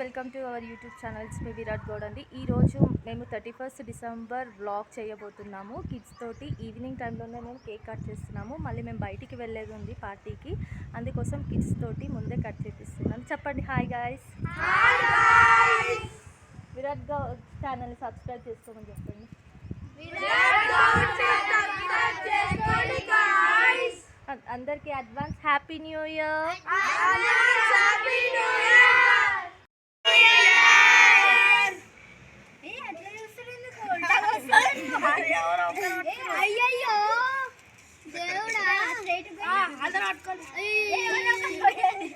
Welcome to our YouTube channels. మీ విరాట్ గౌడ్ అండి. ఈరోజు మేము 31 డిసెంబర్ వ్లాగ్ చేయబోతున్నాము. కిడ్స్ తోటి ఈవినింగ్ టైంలోనే మేము కేక్ కట్ చేస్తున్నాము. మళ్ళీ మేము బయటికి వెళ్ళేది ఉంది పార్టీకి, అందుకోసం కిడ్స్ తోటి ముందే కట్ చేపిస్తున్నాను. చెప్పండి hi guys. Virat Goud channel subscribe చేసుకోమని చెప్పండి. అందరికీ అడ్వాన్స్ హ్యాపీ న్యూ ఇయర్.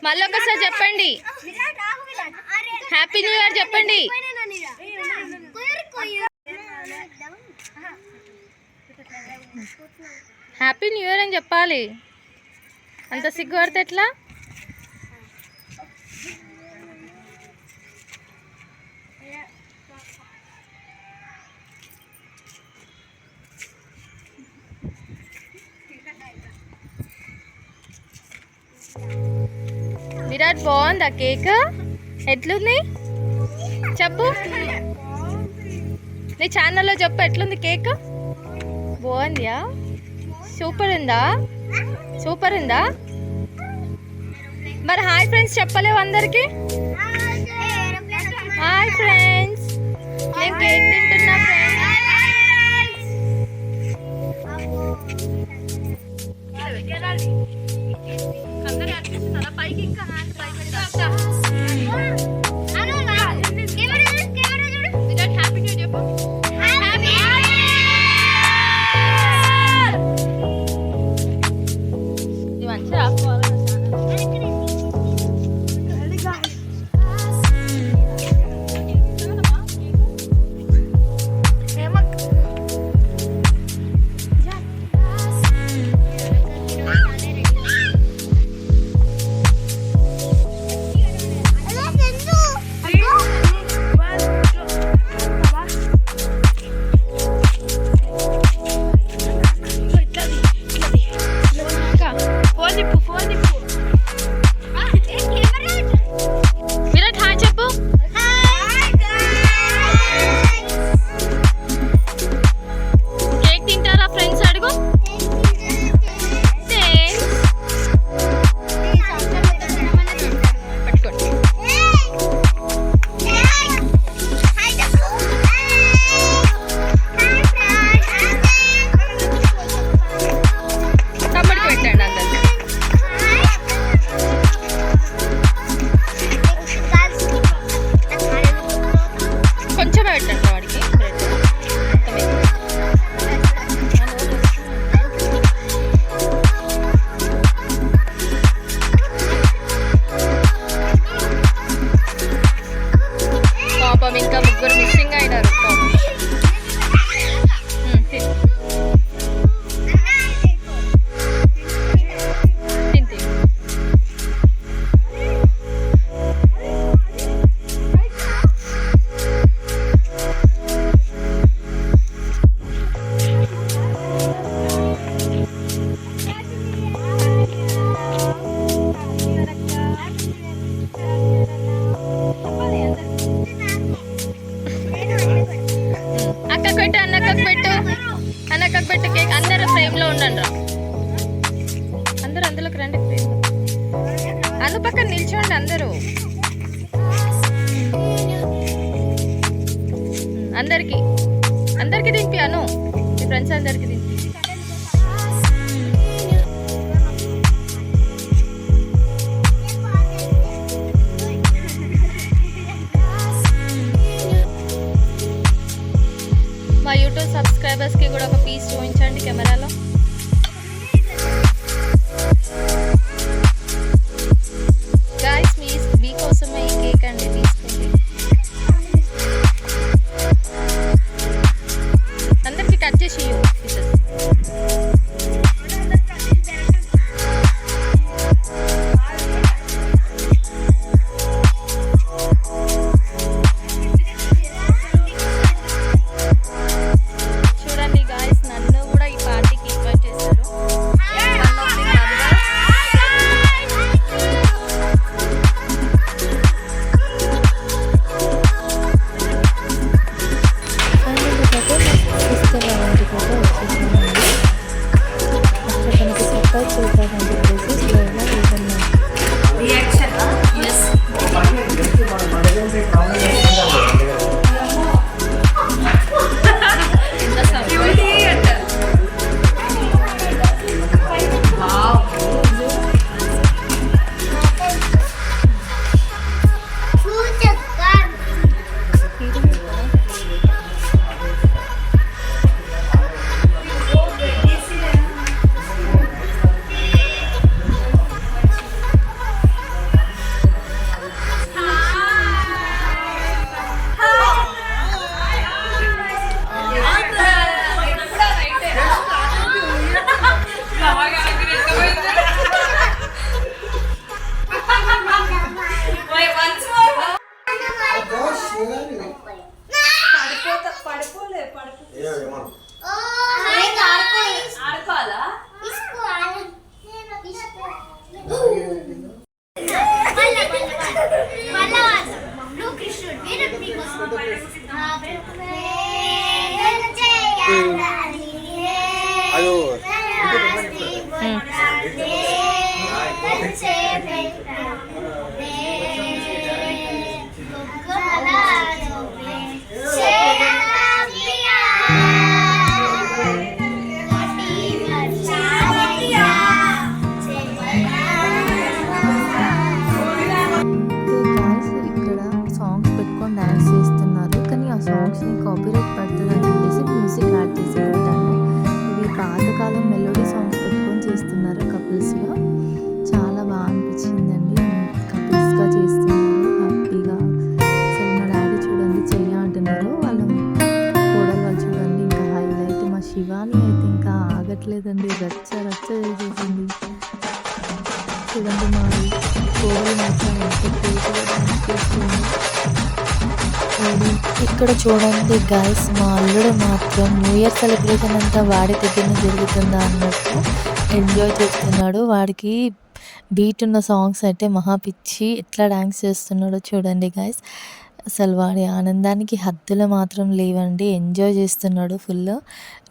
మళ్ళీ ఒకసారి చెప్పండి, హ్యాపీ న్యూ ఇయర్ చెప్పండి. హ్యాపీ న్యూ ఇయర్ అని చెప్పాలి. అంత సిగ్గుపడితే ఎట్లా? విరాట్ బాగుందా కేక్? ఎట్లుంది చెప్పు, నీ ఛానల్లో చెప్పు ఎట్లుంది కేక్? బాగుందా? సూపర్ ఉందా? సూపర్ ఉందా? మరి హాయ్ ఫ్రెండ్స్ చెప్పలేవు అందరికి? హాయ్ ఫ్రెండ్స్, నేను కేక్ తింటున్నా ఫ్రెండ్స్. అందరూ అనిపిస్తున్నారా? పైకి ఇంకా హ్యాండ్ పైకి హ్యాపీ న్యూ చెప్పు. ఇంకా ముగ్గురు మిస్సింగ్ అయినారు. అన్నక్కకు పెట్టు కేక్. అందరూ ఫ్రేమ్ లో ఉండండి. అందరూ అందులోకి రండి. ఫ్రేమ్ అను పక్కన నిల్చోండి అందరూ. అందరికి అందరికి దింపి అను, మీ ఫ్రెండ్స్ అందరికి దింపి. మా యూట్యూబ్ సబ్స్క్రైబర్స్కి కూడా ఒక పీస్ చూపించండి కెమెరాలో. గాయ్స్ మీకోసమే ఈ కేక్ అండి, తీసుకోండి. అందరికి కట్ చేసి సాంగ్స్ని కాపీరైట్ పడుతుంది అని చెప్పేసి మ్యూజిక్ యాడ్ చేసి పెట్టాను. ఇవి పాతకాలం మెలోడీ సాంగ్స్ పెట్టుకొని చేస్తున్నారు కపుల్స్గా. చాలా బాగా అనిపించిందండి. కపుల్స్గా చేస్తున్నారు హ్యాపీగా. అసలు మా డాడీ చూడండి చెయ్య అంటున్నారు, వాళ్ళ కోడలు వాళ్ళు చూడండి ఇంకా హైలైట్. మా శివాని అయితే ఇంకా ఆగట్లేదండి, రచ్చ రచ్చ చేసేసింది. చూడండి మా కోడలు మాత్రం చేస్తుంది. ఇక్కడ చూడండి గైస్, మా అల్లుడు మాత్రం న్యూ ఇయర్ సెలబ్రేషన్ అంతా వాడి దగ్గరనే జరుగుతుందా అన్నట్టు ఎంజాయ్ చేస్తున్నాడు. వాడికి బీట్ ఉన్న సాంగ్స్ అంటే మహా పిచ్చి. ఎట్లా డ్యాన్స్ చేస్తున్నాడో చూడండి గైస్. అసలు వాడి ఆనందానికి హద్దులు మాత్రం లేవండి. ఎంజాయ్ చేస్తున్నాడు ఫుల్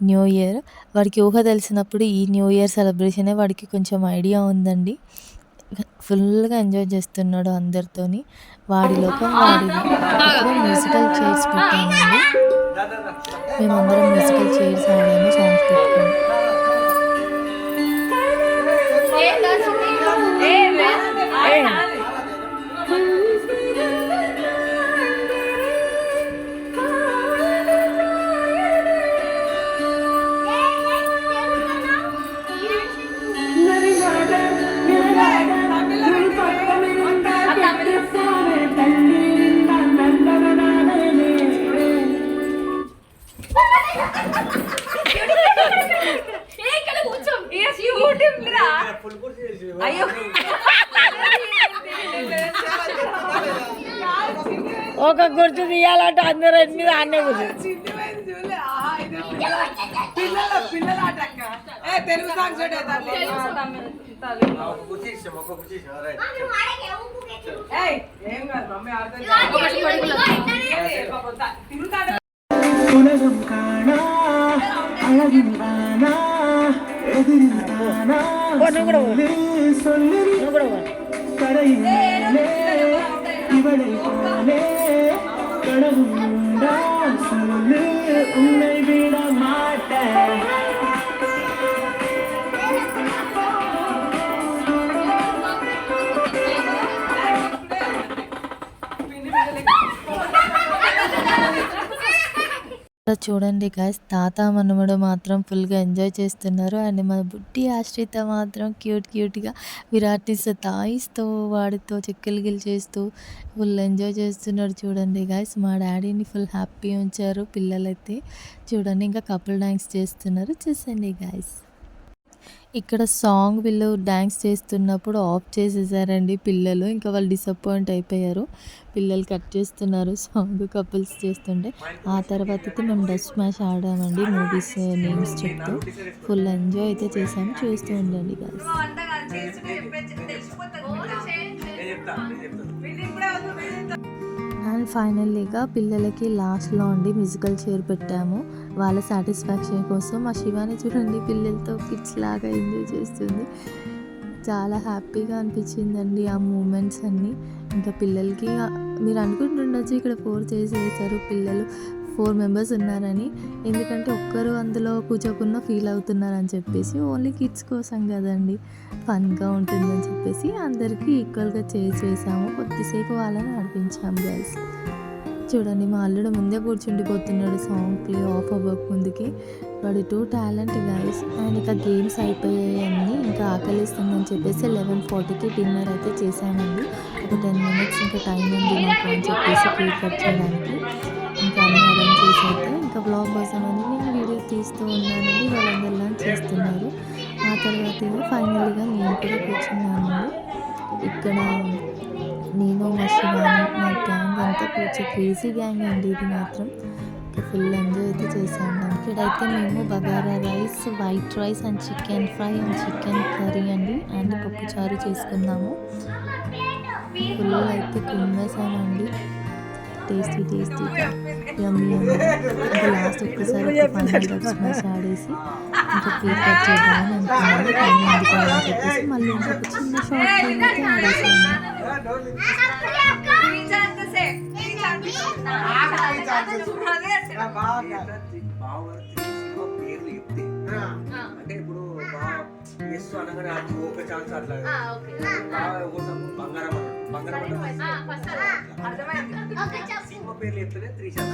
న్యూ ఇయర్. వాడికి ఊహ తెలిసినప్పుడు ఈ న్యూ ఇయర్ సెలబ్రేషనే వాడికి కొంచెం ఐడియా ఉందండి. ఫుల్గా ఎంజాయ్ చేస్తున్నాడు అందరితోని. వాడి లోకం వాడి. ఇప్పుడు మ్యూజికల్ చైర్స్ పెట్టామండి, మేమందరం మ్యూజికల్ చైర్స్ ఆడాము సాంగ్స్ పెట్టుకొని. ఒక గుర్తు తీయాలంటే అందరూ మీద అన్నే చూడండి గైస్, తాత మనముడు మాత్రం ఫుల్గా ఎంజాయ్ చేస్తున్నారు. అండ్ మన బుడ్డి ఆశ్రిత మాత్రం క్యూట్గా విరాట్ని సతాయిస్తూ వాడితో చెక్కలు చేస్తూ ఫుల్ ఎంజాయ్ చేస్తున్నాడు. చూడండి గైస్, మా డాడీని ఫుల్ హ్యాపీ ఉంచారు పిల్లలైతే. చూడండి ఇంకా కపుల్ డాన్స్ చేస్తున్నారు, చూసండి గైస్. ఇక్కడ సాంగ్ వీళ్ళు డ్యాన్స్ చేస్తున్నప్పుడు ఆఫ్ చేసేసారండి పిల్లలు. ఇంకా వాళ్ళు డిసప్పాయింట్ అయిపోయారు. పిల్లలు కట్ చేస్తున్నారు సాంగ్ కపుల్స్ చేస్తుంటే. ఆ తర్వాత అయితే మేము డబ్ స్మాష్ ఆడామండి, మూవీస్ నేమ్స్ చెప్తూ. ఫుల్ ఎంజాయ్ అయితే చేసాము, చూస్తూ ఉండండి గైస్. అండ్ ఫైనల్లీగా పిల్లలకి లాస్ట్లో మ్యూజికల్ చైర్ పెట్టాము వాళ్ళ సాటిస్ఫాక్షన్ కోసం. మా శివాని చూడండి పిల్లలతో కిడ్స్ లాగా ఎంజాయ్ చేస్తుంది. చాలా హ్యాపీగా అనిపించిందండి ఆ మూమెంట్స్ అన్నీ. ఇంకా పిల్లలకి మీరు అనుకుంటుండొచ్చు ఇక్కడ 4 చేసేసారు పిల్లలు, 4 మెంబర్స్ ఉన్నారని. ఎందుకంటే ఒక్కరు అందులో కూర్చోకుండా ఫీల్ అవుతున్నారని చెప్పేసి, ఓన్లీ కిడ్స్ కోసం కదండి, ఫన్గా ఉంటుందని చెప్పేసి అందరికీ ఈక్వల్గా చేసాము. కొద్దిసేపు వాళ్ళని నడిపించాము గైస్. చూడండి మా అల్లుడు ముందే కూర్చుండిపోతున్నాడు సాంగ్ ప్లే ఆఫ్ అవ్వక ముందుకి. వాడు 2 టాలెంట్ గైస్. అండ్ ఇంకా గేమ్స్ అయిపోయాయని ఇంకా ఆకలిస్తుందని చెప్పేసి 11:40కి డిన్నర్ అయితే చేశానండి. ఒక 10 minutes ఇంకా టైం ఉంది మాకు అని చెప్పేసి కేక్ కట్ చేయడానికి. ఇంకా అన్నీ అరేంజ్ చేసి అయితే ఇంకా బ్లాగ్ కోసం అని నేను వీడియో తీస్తూ ఉన్నానండి. వాళ్ళందరూ లంచ్ చేస్తున్నారు. ఆ తర్వాత ఫైనల్గా నేను కూడా కూర్చున్నానండి. ఇక్కడ నేను మా శివాని మా గ్యాంగ్ అంతా కూర్చో క్రేజీ గ్యాంగ్ అండి ఇది మాత్రం. ఫుల్ ఎంజాయ్ అయితే చేశాను. ఇక్కడైతే మేము bagara rice, white rice and chicken fry and chicken curry అండి అండ్ పప్పుచారు చేసుకున్నాము. ఫుల్ అయితే కుమ్మేసామండి. టేస్టీగా యమ్మీ ఇంకా లాస్ట్ ఒక్కసారి ఒక ఫైనల్ డబ్ స్మాష్ ఆడేసి ఇంకా కేక్ కట్ చేద్దామని అనుకున్నాను. కానీ ఎందుకని చెప్పేసి మళ్ళీ ఇంకొక చిన్న షార్ట్ ఫిల్మ్ అయితే ఆడేసాను. అంటే ఇప్పుడు ఎస్ అనగానే ఒక ఛాన్స్ అట్లా బంగారం సినిమా పేర్లు చెప్తేనే 3 ఛాన్స్.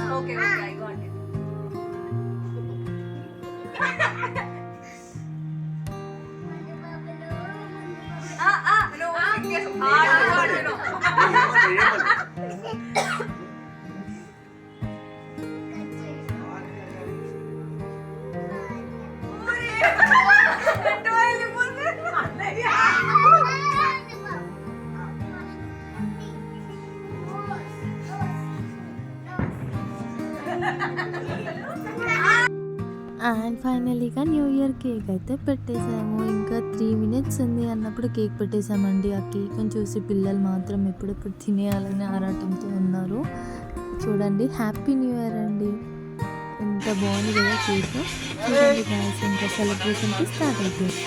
అండ్ ఫైనలీగా న్యూ ఇయర్ కేక్ అయితే పెట్టేసాము. ఇంకా 3 minutes ఉంది అన్నప్పుడు కేక్ పెట్టేసామండి. ఆ కేక్ని చూసి పిల్లలు మాత్రం ఎప్పుడెప్పుడు తినేయాలని ఆరాటంతో ఉన్నారు. చూడండి, హ్యాపీ న్యూ ఇయర్ అండి. ఎంత బాగుంది కదా కేక్. చూడండి గాయ్స్, ఇంకా సెలబ్రేషన్కి స్టార్ట్ అయిపోయింది.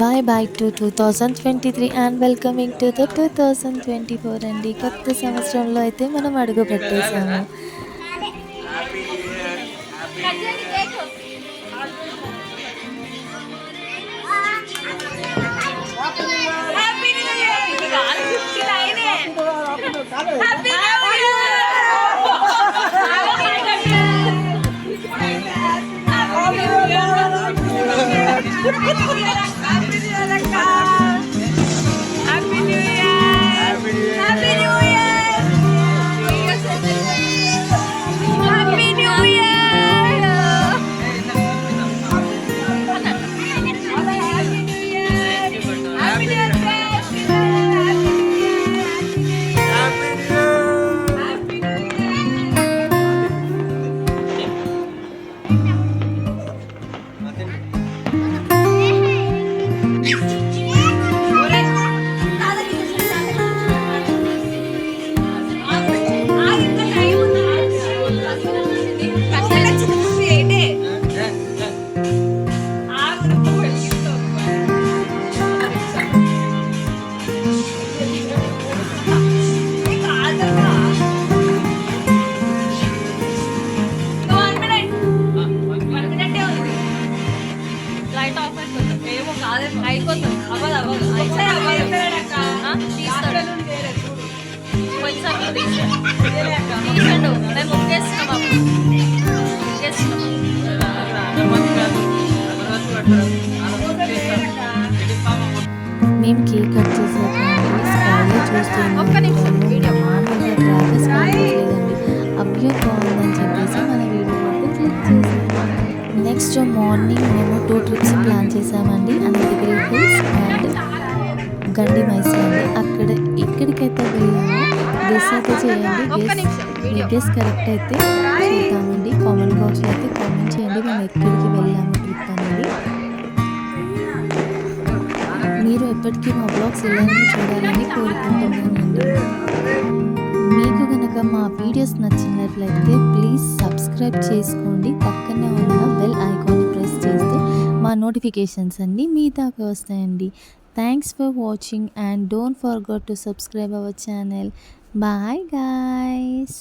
Bye bye to 2023 and welcoming to the 2024 అండి. కొత్త సంవత్సరంలో అయితే మనం అడుగు పెట్టేసాము. మేము కేక్ కట్ చేసాక అబ్బాయి బాగుందని చెప్పేసి మన వీడియోలోకి క్లిక్ చేసాము. నెక్స్ట్ మార్నింగ్ మేము 2 trips ప్లాన్ చేసామండి. అనంతగిరి హిల్స్ అండ్ గండి మైసూర్ అండి. ఇక్కడికైతే వెళ్ళాము. గెస్ అయితే చేయండి. గెస్ కరెక్ట్ అయితే చూద్దామండి. కామెంట్ బాక్స్లో అయితే కామెంట్ చేయండి మేము ఎక్కడికి వెళ్ళాము ట్రిప్ అనేది. మీరు ఎప్పటికీ మా బ్లాగ్స్ ఇలానే చూడాలని కోరుకుంటున్నానండి. మీకు కనుక మా వీడియోస్ నచ్చినట్లయితే ప్లీజ్ సబ్స్క్రైబ్ చేసుకోండి. పక్కనే ఉన్న బెల్ ఐకాన్ని ప్రెస్ చేస్తే మా నోటిఫికేషన్స్ అన్నీ మీ దాకా వస్తాయండి. Thanks for watching and don't forget to subscribe our channel. Bye guys.